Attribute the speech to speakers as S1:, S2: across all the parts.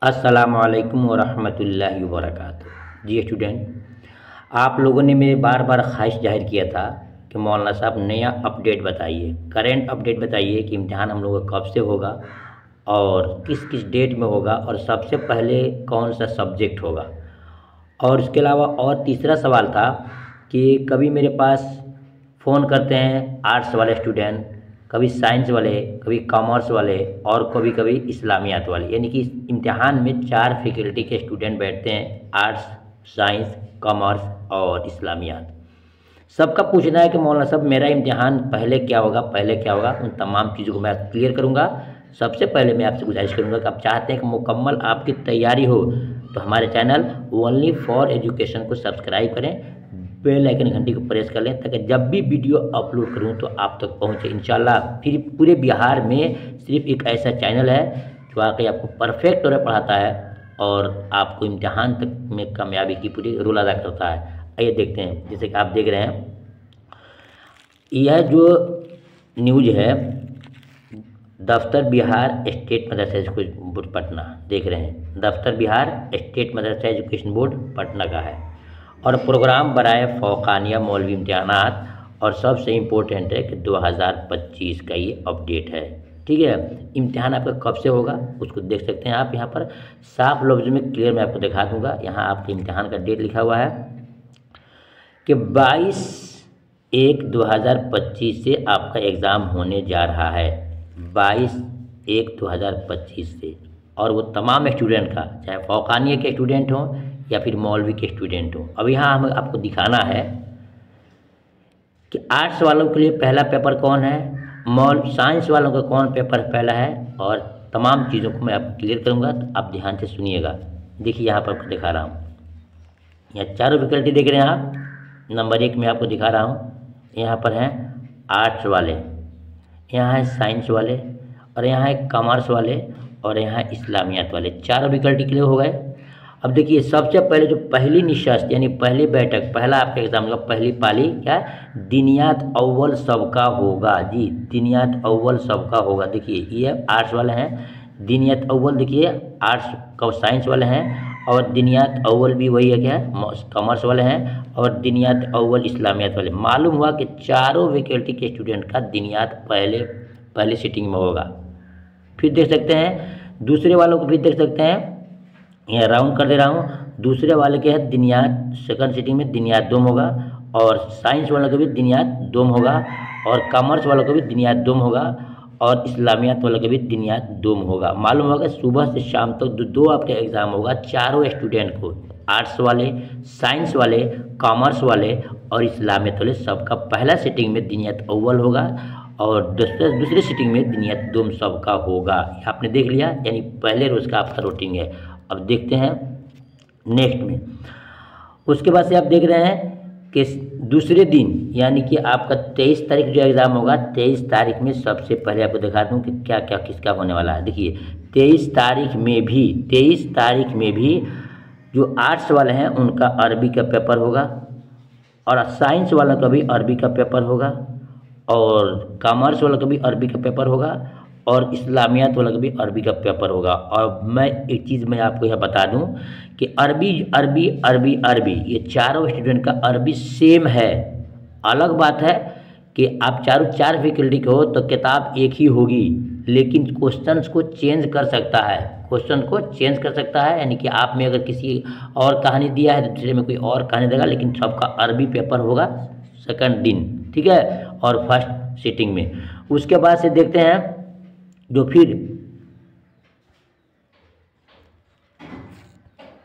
S1: अस्सलामुअलैकुम वरहमतुल्लाहि वबरकातुहू। जी स्टूडेंट, आप लोगों ने मेरे बार बार ख्वाहिश जाहिर किया था कि मौलाना साहब नया अपडेट बताइए, करेंट अपडेट बताइए कि इम्तिहान हम लोगों का कब से होगा और किस किस डेट में होगा और सबसे पहले कौन सा सब्जेक्ट होगा। और इसके अलावा और तीसरा सवाल था कि कभी मेरे पास फ़ोन करते हैं आर्ट्स वाले स्टूडेंट, कभी साइंस वाले, कभी कॉमर्स वाले और कभी कभी इस्लामियात वाले, यानी कि इम्तिहान में 4 फैकल्टी के स्टूडेंट बैठते हैं, आर्ट्स, साइंस, कॉमर्स और इस्लामियात। सबका पूछना है कि मौलाना साहब मेरा इम्तिहान पहले क्या होगा, पहले क्या होगा। उन तमाम चीज़ों को मैं क्लियर करूँगा। सबसे पहले मैं आपसे गुजारिश करूँगा कि आप चाहते हैं कि मुकम्मल आपकी तैयारी हो तो हमारे चैनल ओनली फॉर एजुकेशन को सब्सक्राइब करें, बेल आइकन घंटी को प्रेस कर लें ताकि जब भी वीडियो अपलोड करूं तो आप तक पहुंचे इंशाल्लाह। फिर पूरे बिहार में सिर्फ एक ऐसा चैनल है जो वाकई आपको परफेक्ट तरह पढ़ाता है और आपको इम्तिहान तक में कामयाबी की पूरी रोल अदा करता है। आइए देखते हैं, जैसे कि आप देख रहे हैं यह जो न्यूज है दफ्तर बिहार स्टेट मदरसा एजुकेशन बोर्ड पटना, देख रहे हैं दफ्तर बिहार स्टेट मदरसा एजुकेशन बोर्ड पटना का है और प्रोग्राम बराए फ़ौक़ानिया मौलवी इम्तिहानात, और सबसे इम्पोर्टेंट है कि 2025 का ये अपडेट है। ठीक है, इम्तिहान आपका कब से होगा उसको देख सकते हैं आप यहाँ पर साफ लफ्ज़ में क्लियर मैं आपको दिखा दूँगा। यहाँ आपके इम्तिहान का डेट लिखा हुआ है कि 22/1/2025 से आपका एग्ज़ाम होने जा रहा है, 22/1/2025 से। और वो तमाम स्टूडेंट का, चाहे फ़ौक़ानिया के स्टूडेंट हों या फिर मौलवी के स्टूडेंट हों। अब यहाँ हमें आपको दिखाना है कि आर्ट्स वालों के लिए पहला पेपर कौन है, साइंस वालों का कौन पेपर पहला है, और तमाम चीज़ों को मैं आपको क्लियर करूँगा, तो आप ध्यान से सुनिएगा। देखिए यहाँ पर आपको दिखा रहा हूँ, यहाँ चारों फैकल्टी देख रहे हैं आप। नंबर 1 में आपको दिखा रहा हूँ, यहाँ पर हैं आर्ट्स वाले, यहाँ है साइंस वाले, और यहाँ है कॉमर्स वाले, और यहाँ इस्लामियात वाले। चारों फैकल्टी क्लियर हो गए। अब देखिए सबसे पहले जो पहली निशस्त यानी पहली बैठक, पहला आपके एग्जाम का पहली पाली क्या, दिनियात अव्वल सबका होगा। जी, दिनियात अव्वल सबका होगा। देखिए ये आर्ट्स वाले हैं, दिनियात अव्वल देखिए आर्ट्स का साइंस वाले हैं, और दिनियात अव्वल भी वही है क्या, कॉमर्स वाले हैं, और दिनियात अव्वल इस्लामियात वाले। मालूम हुआ कि चारों फैकल्टी के स्टूडेंट का दिनियात पहले सीटिंग में होगा। फिर देख सकते हैं दूसरे वालों को भी देख सकते हैं, यहाँ राउंड कर दे रहा हूँ। दूसरे वाले के है दिनियात, सेकंड सीटिंग में दिनियात दोम होगा, और साइंस वालों का भी दिनियात दोम होगा, और कॉमर्स वालों का भी दिनियात दोम होगा, और इस्लामियात वालों का भी दिनियात दोम होगा। मालूम होगा सुबह से शाम तक दो आपका एग्ज़ाम होगा चारों स्टूडेंट को, आर्ट्स वाले, साइंस वाले, कॉमर्स वाले और इस्लामियत वाले, सबका पहला सीटिंग में दिनियात अव्वल होगा और दूसरे सीटिंग में दिनियात दोम सबका होगा। आपने देख लिया, यानी पहले रोज़ का आपका रूटीन है। अब देखते हैं नेक्स्ट में, उसके बाद से आप देख रहे हैं कि दूसरे दिन यानी कि आपका 23 तारीख जो एग्ज़ाम होगा, 23 तारीख में सबसे पहले आपको दिखा दूं कि क्या क्या किसका होने वाला है। देखिए 23 तारीख में भी जो आर्ट्स वाले हैं उनका अरबी का पेपर होगा, और साइंस वालों का भी अरबी का पेपर होगा, और कॉमर्स वालों का भी अरबी का पेपर होगा, और इस्लामियात वाला का भी अरबी का पेपर होगा। और मैं एक चीज़ मैं आपको यह बता दूं कि अरबी ये चारों स्टूडेंट का अरबी सेम है। अलग बात है कि आप चार फैकल्टी के हो तो किताब एक ही होगी, लेकिन क्वेश्चंस को चेंज कर सकता है। यानी कि आप में अगर किसी और कहानी दिया है तो दूसरे में कोई और कहानी देगा, लेकिन सबका अरबी पेपर होगा सेकंड दिन, ठीक है, और फर्स्ट सीटिंग में। उसके बाद से देखते हैं जो फिर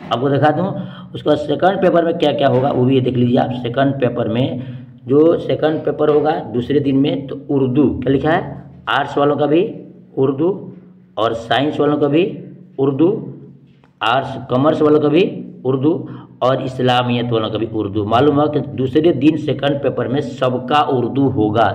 S1: आपको दिखा दूं, उसके बाद सेकंड पेपर में क्या क्या होगा वो भी ये देख लीजिए आप। सेकंड पेपर में जो सेकंड पेपर होगा दूसरे दिन में, तो उर्दू क्या लिखा है, आर्ट्स वालों का भी उर्दू, और साइंस वालों का भी उर्दू, आर्ट्स कॉमर्स वालों का भी उर्दू, और इस्लामियत वालों का भी उर्दू। मालूम हुआ कि दूसरे दिन सेकंड पेपर में सबका उर्दू होगा।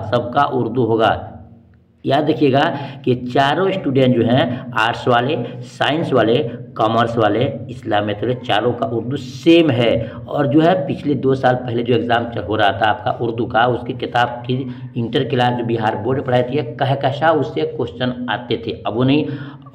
S1: याद रखिएगा कि चारों स्टूडेंट जो हैं आर्ट्स वाले, साइंस वाले, कॉमर्स वाले, इस्लामियत वाले, चारों का उर्दू सेम है। और जो है पिछले 2 साल पहले जो एग्ज़ाम हो रहा था आपका उर्दू का, उसकी किताब की इंटर क्लास जो बिहार बोर्ड पढ़ाई थी कहकशा उससे क्वेश्चन आते थे। अब वो नहीं,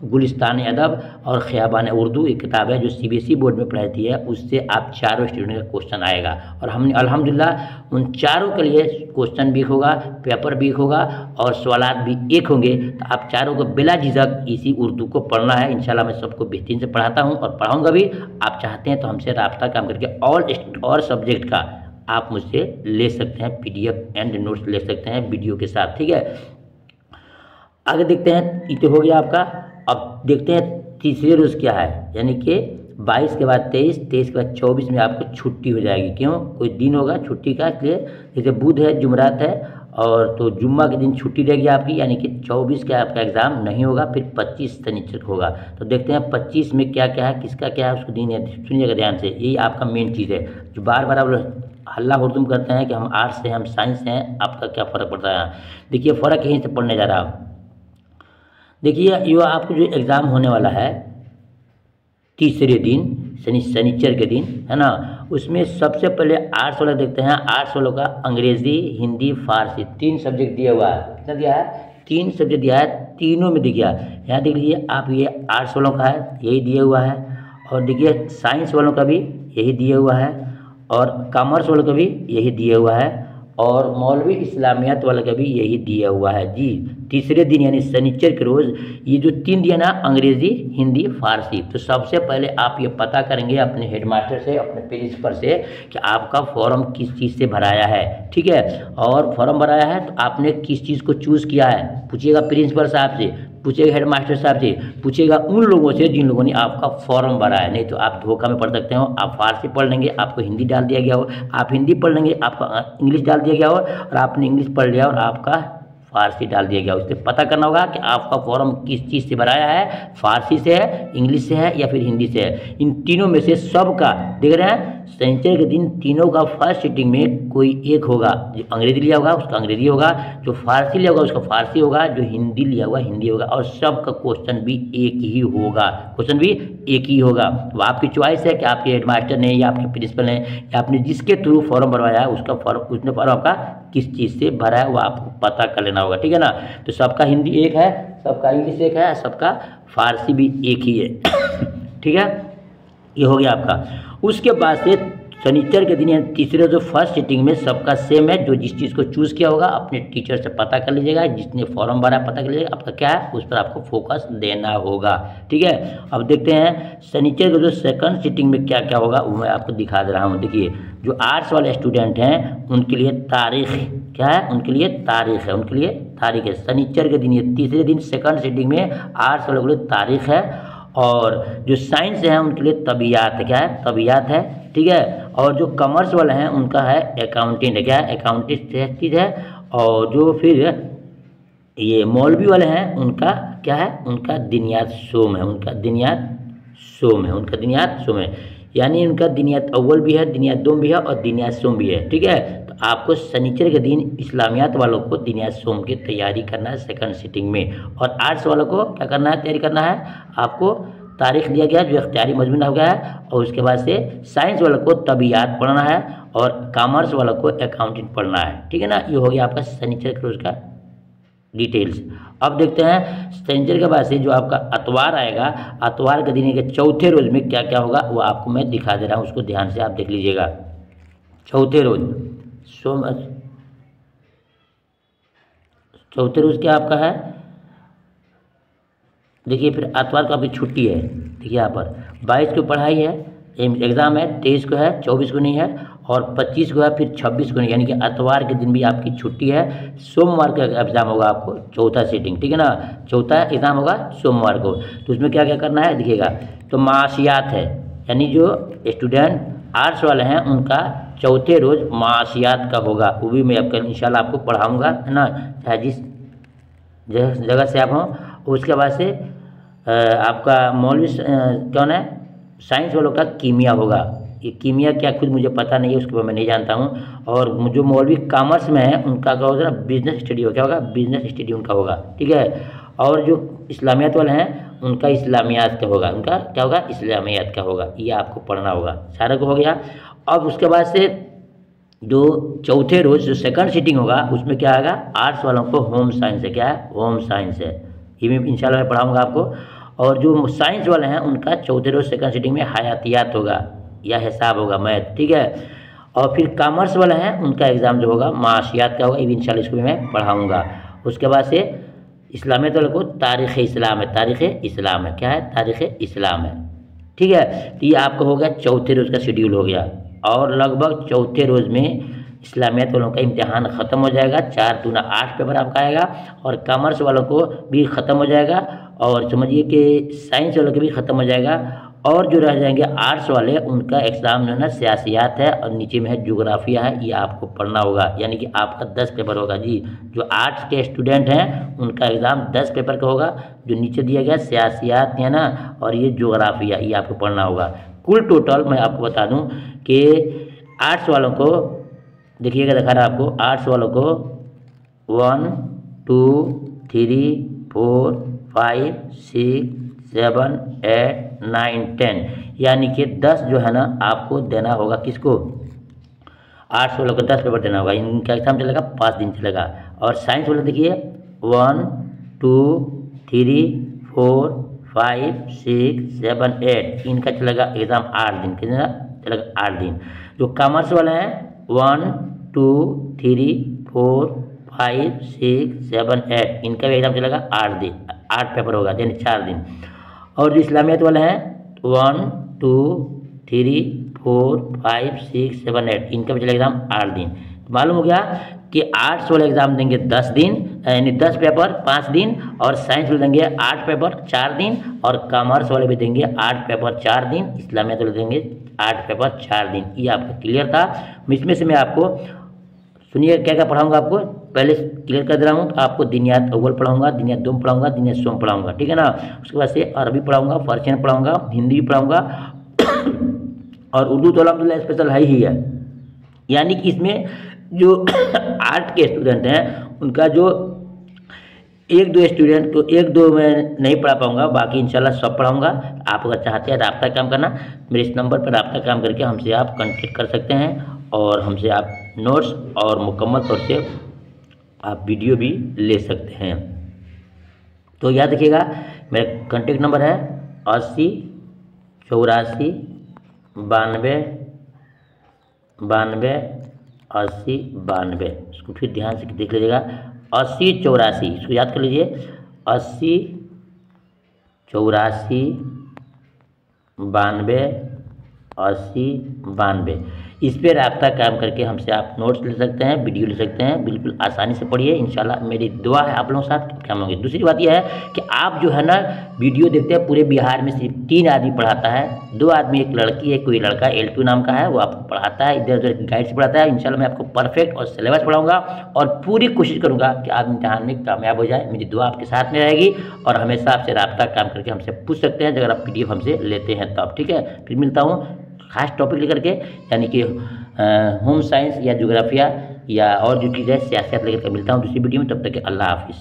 S1: गुलिस्तान अदब और ख़ियाबान उर्दू एक किताब है जो सीबीएसई बोर्ड में पढ़ाई है, उससे आप चारों स्टूडेंट का क्वेश्चन आएगा। और हमने अल्हम्दुलिल्लाह उन चारों के लिए क्वेश्चन भी होगा, पेपर भी होगा और सवालात भी एक होंगे। तो आप चारों को बिला झिझक इसी उर्दू को पढ़ना है। इंशाल्लाह मैं सबको बेहतरीन से पढ़ाता हूँ और पढ़ाऊँगा भी। आप चाहते हैं तो हमसे रब्ता काम करके और सब्जेक्ट का आप मुझसे ले सकते हैं, PDF एंड नोट्स ले सकते हैं वीडियो के साथ, ठीक है। आगे देखते हैं, ये तो हो गया आपका। अब देखते हैं तीसरे रोज़ क्या है, यानी कि 22 के बाद 23, 23 के बाद 24 में आपको छुट्टी हो जाएगी। क्यों? कोई दिन होगा छुट्टी का, इसलिए जैसे बुध है, जुमरात है और तो जुम्मा के दिन छुट्टी रहेगी आपकी, यानी कि 24 का आपका एग्ज़ाम नहीं होगा, फिर 25 शनिचर को होगा। तो देखते हैं 25 में क्या क्या है, किसका क्या है, उसको दिन है, सुनिएगा ध्यान से। यही आपका मेन चीज़ है जो बार बार आप हल्ला हुर्दुम करते हैं कि हम आर्ट्स से, हम साइंस से हैं, आपका क्या फ़र्क पड़ता है। देखिए फ़र्क यहीं से पड़ने जा रहा है। देखिए ये आपको जो एग्ज़ाम होने वाला है तीसरे दिन शनिचर के दिन, है ना, उसमें सबसे पहले आर्ट्स वाला देखते हैं। आर्ट्स वालों का अंग्रेज़ी, हिंदी, फारसी 3 सब्जेक्ट दिया हुआ है। कितना दिया है? 3 सब्जेक्ट दिया है, तीनों में दिया है। यहाँ देख लीजिए आप, ये आर्ट्स वालों का है, यही दिया हुआ है। और देखिए साइंस वालों का भी यही दिया हुआ है और कॉमर्स वालों का भी यही दिया हुआ है और मौलवी इस्लामियात वाले का भी यही दिया हुआ है जी। तीसरे दिन यानी शनिचर के रोज़ ये जो 3 दिया ना, अंग्रेज़ी, हिंदी, फारसी, तो सबसे पहले आप ये पता करेंगे अपने हेडमास्टर से, अपने प्रिंसिपल से कि आपका फॉर्म किस चीज़ से भराया है, ठीक है। और फॉर्म भराया है तो आपने किस चीज़ को चूज़ किया है, पूछिएगा प्रिंसिपल साहब से, पूछेगा हेडमास्टर साहब से, पूछेगा उन लोगों से जिन लोगों ने आपका फॉर्म भरा है। नहीं तो आप धोखा में पढ़ सकते हो। आप फारसी पढ़ लेंगे, आपको हिंदी डाल दिया गया हो, आप हिंदी पढ़ लेंगे, आपका इंग्लिश डाल दिया गया हो, और आपने इंग्लिश पढ़ लिया और आपका फारसी डाल दिया गया। उससे पता करना होगा कि आपका फॉर्म किस चीज़ से भराया है, फारसी से है, इंग्लिश से है या फिर हिंदी से है। इन तीनों में से सबका देख रहे हैं, शनिचर के दिन तीनों का फर्स्ट सीटिंग में कोई एक होगा। जो अंग्रेजी लिया होगा उसका अंग्रेजी होगा, जो फारसी लिया होगा उसका फारसी होगा, जो हिंदी लिया हुआ हिंदी होगा, और सबका क्वेश्चन भी एक ही होगा, क्वेश्चन भी एक ही होगा। तो आपकी चॉइस है कि आपके हेडमास्टर ने या आपके प्रिंसिपल ने या आपने जिसके थ्रू फॉर्म भरवाया है उसका फॉर्म, उसने फॉर्म आपका किस चीज़ से भरा है वो आपको पता कर लेना होगा, ठीक है ना। तो सबका हिंदी एक है, सबका इंग्लिश एक है, सबका फारसी भी एक ही है, ठीक है। ये हो गया आपका। उसके बाद से शनिचर के दिन तीसरे जो फर्स्ट सीटिंग में सबका सेम है। जो जिस चीज़ को चूज़ किया होगा अपने टीचर से पता कर लीजिएगा, जिसने फॉर्म भरा पता कर लीजिएगा आपका क्या है, उस पर आपको फोकस देना होगा, ठीक है। अब देखते हैं शनिचर के जो सेकंड सीटिंग में क्या क्या होगा वो मैं आपको दिखा दे रहा हूँ। देखिए जो आर्ट्स वाले स्टूडेंट हैं उनके लिए तारीख क्या है, उनके लिए तारीख है, उनके लिए तारीख है। शनिचर के दिन ये तीसरे दिन सेकंड सीटिंग में आर्ट्स वालों के लिए तारीख है। और जो साइंस है उनके लिए तबियात है, क्या है, तबियात है, ठीक है। और जो कॉमर्स वाले हैं उनका है अकाउंटेंट है, क्या है, अकाउंटेंट चीज़ है। और जो फिर ये मौलवी वाले हैं उनका क्या है, उनका दिनियात सोम है, उनका दिनियात सोम है, उनका दिनियात सोम है। यानी उनका दिनियात अव्वल भी है, दिनियात दोम भी है और दिनियात सोम भी है, ठीक है। तो आपको शनिचर के दिन इस्लामियात वालों को दिनियात सोम की तैयारी करना है सेकंड सीटिंग में। और आर्ट्स वालों को क्या करना है, तैयारी करना है, आपको तारीख दिया गया जो इख्तियारी मजमून हो गया है। और उसके बाद से साइंस वालों को तबियात पढ़ना है और कॉमर्स वालों को अकाउंटिंग पढ़ना है, ठीक है ना। ये हो गया आपका शनिचर के रोज़ का डिटेल्स। अब देखते हैं शनिचर के बाद से जो आपका अतवार आएगा, अतवार के दिन के चौथे रोज़ में क्या क्या होगा वो आपको मैं दिखा दे रहा हूँ, उसको ध्यान से आप देख लीजिएगा। चौथे रोज़ चौथे रोज़ क्या आपका है, देखिए फिर आतवार को आपकी छुट्टी है। देखिए यहाँ पर 22 को पढ़ाई है, एग्ज़ाम है, 23 को है, 24 को नहीं है और 25 को है, फिर 26 को नहीं, यानी कि आतवार के दिन भी आपकी छुट्टी है। सोमवार का एग्ज़ाम होगा आपको, चौथा सीटिंग, ठीक है ना, चौथा एग्ज़ाम होगा सोमवार को। तो उसमें क्या क्या करना है देखिएगा। तो मासियात है, यानी जो स्टूडेंट आर्ट्स वाले हैं उनका चौथे रोज़ मासियात का होगा, वो भी मैं आपका इंशाल्लाह आपको पढ़ाऊँगा, है ना, चाहे जिस जगह से आप हों। उसके बाद से आपका मौलवी कौन है, साइंस वालों का कीमिया होगा। ये कीमिया क्या खुद मुझे पता नहीं है, उसके बाद मैं नहीं जानता हूँ। और जो मौलवी कॉमर्स में है उनका क्या होगा, बिजनेस स्टडी हो, क्या होगा, बिजनेस स्टडी उनका होगा, ठीक है। और जो इस्लामियात वाले हैं उनका इस्लामियात का होगा, उनका क्या होगा, इस्लामियात का होगा। ये आपको पढ़ना होगा, सारा को हो गया। अब उसके बाद से जो चौथे रोज़ जो सेकंड सीटिंग होगा उसमें क्या आएगा, आर्ट्स वालों को होम साइंस है, क्या है, होम साइंस है। ये भी इंशाल्लाह मैं पढ़ाऊँगा आपको। और जो साइंस वाले हैं उनका चौथे रोज सेकंड सीटिंग में हयातियात होगा या हिसाब होगा, मैथ, ठीक है। और फिर कॉमर्स वाले हैं उनका एग्ज़ाम जो होगा माशियात का होगा, ये भी इंशाल्लाह इसको भी मैं पढ़ाऊँगा। उसके बाद से इस्लामियत वाले को तारीख़ इस्लाम है, तारीख़ इस्लाम है, क्या है, तारीख़ इस्लाम है, ठीक है। तो ये आपका हो गया चौथे रोज़ का शेड्यूल हो गया। और लगभग चौथे रोज़ में इस्लामियत वालों का इम्तिहान ख़त्म हो जाएगा, 4 दूना 8 पेपर आपका आएगा। और कॉमर्स वालों को भी ख़त्म हो जाएगा, और समझिए कि साइंस वालों के भी ख़त्म हो जाएगा। और जो रह जाएंगे आर्ट्स वाले, उनका एग्ज़ाम जो है ना सियासियात है, और नीचे में है जोग्राफिया है, ये आपको पढ़ना होगा। यानी कि आपका 10 पेपर होगा जी। जो आर्ट्स के स्टूडेंट हैं उनका एग्ज़ाम 10 पेपर का होगा। जो नीचे दिया गया सियासियात है ना, और ये जोग्राफिया, ये आपको पढ़ना होगा। कुल टोटल मैं आपको बता दूं कि आर्ट्स वालों को देखिएगा, दिखा रहा आपको, आर्ट्स वालों को 1 2 3 4 5 6 7 8 9 10, यानी कि 10 जो है ना आपको देना होगा। किसको? आर्ट्स वालों को 10 पेपर देना होगा। इनका एग्जाम चलेगा 5 दिन चलेगा। और साइंस वाले देखिए 1 2 3 4 5 6 7 8, इनका चलेगा एग्ज़ाम 8 दिन, कितना चलेगा 8 दिन। जो कॉमर्स वाले हैं 1 2 3 4 5 6 7 8, इनका भी एग्ज़ाम चलेगा 8 दिन, 8 पेपर होगा, यानी 4 दिन। और जो इस्लामियत वाले हैं 1 2 3 4 5 6 7 8, इनका भी चलेगा एग्ज़ाम 8 दिन। मालूम हो गया कि आर्ट्स वाले एग्ज़ाम देंगे 10 दिन, यानी 10 पेपर 5 दिन। और साइंस वाले देंगे 8 पेपर 4 दिन। और कॉमर्स वाले भी देंगे 8 पेपर 4 दिन। इस्लामियत वाले देंगे 8 पेपर 4 दिन। ये आपका क्लियर था। इसमें से मैं आपको सुनिए क्या क्या पढ़ाऊंगा आपको, पहले क्लियर कर दे रहा हूँ। आपको दिनियात अव्वल पढ़ाऊंगा, दिनियात दोम पढ़ाऊंगा, दिनियात सोम पढ़ाऊंगा, ठीक है ना। उसके बाद से अरबी पढ़ाऊंगा, पर्शियन पढ़ाऊंगा, हिंदी भी पढ़ाऊंगा, और उर्दू तो अल्हम्दुलिल्लाह स्पेशल है ही है। यानी कि इसमें जो आर्ट के स्टूडेंट हैं उनका जो 1-2 स्टूडेंट को 1-2 मैं नहीं पढ़ा पाऊंगा, बाकी इंशाल्लाह सब पढ़ाऊंगा। आप अगर चाहते हैं राब्ता काम करना, मेरे इस नंबर पर राब्ता काम करके हमसे आप कांटेक्ट कर सकते हैं, और हमसे आप नोट्स और मुकम्मल तौर से आप वीडियो भी ले सकते हैं। तो याद रखिएगा, मेरा कांटेक्ट नंबर है 80 84 92 92 80 92। इसको फिर ध्यान से देख लीजिएगा, 80 84, इसको याद कर लीजिए, 80 84 92 80 92। इस पर राब्ता काम करके हमसे आप नोट्स ले सकते हैं, वीडियो ले सकते हैं। बिल्कुल आसानी से पढ़िए, इंशाल्लाह मेरी दुआ है आप लोगों के साथ काम होंगे। दूसरी बात यह है कि आप जो है ना वीडियो देखते हैं, पूरे बिहार में सिर्फ 3 आदमी पढ़ाता है, 2 आदमी, एक लड़की है, कोई लड़का L2 नाम का है, वो आपको पढ़ाता है, इधर उधर गाइड से पढ़ाता है। इंशाल्लाह मैं आपको परफेक्ट और सिलेबस पढ़ाऊँगा, और पूरी कोशिश करूँगा कि आप इम्तिहान में कामयाब हो जाए। मेरी दुआ आपके साथ में रहेगी, और हमेशा आपसे राब्ता काम करके हमसे पूछ सकते हैं अगर आप PDF हमसे लेते हैं तब, ठीक है। फिर मिलता हूँ खास टॉपिक लेकर के, यानी कि होम साइंस या ज्योग्राफिया या और जो चीज़ है सियासत लेकर के मिलता हूँ दूसरी वीडियो में। तब तक के अल्लाह हाफिज़।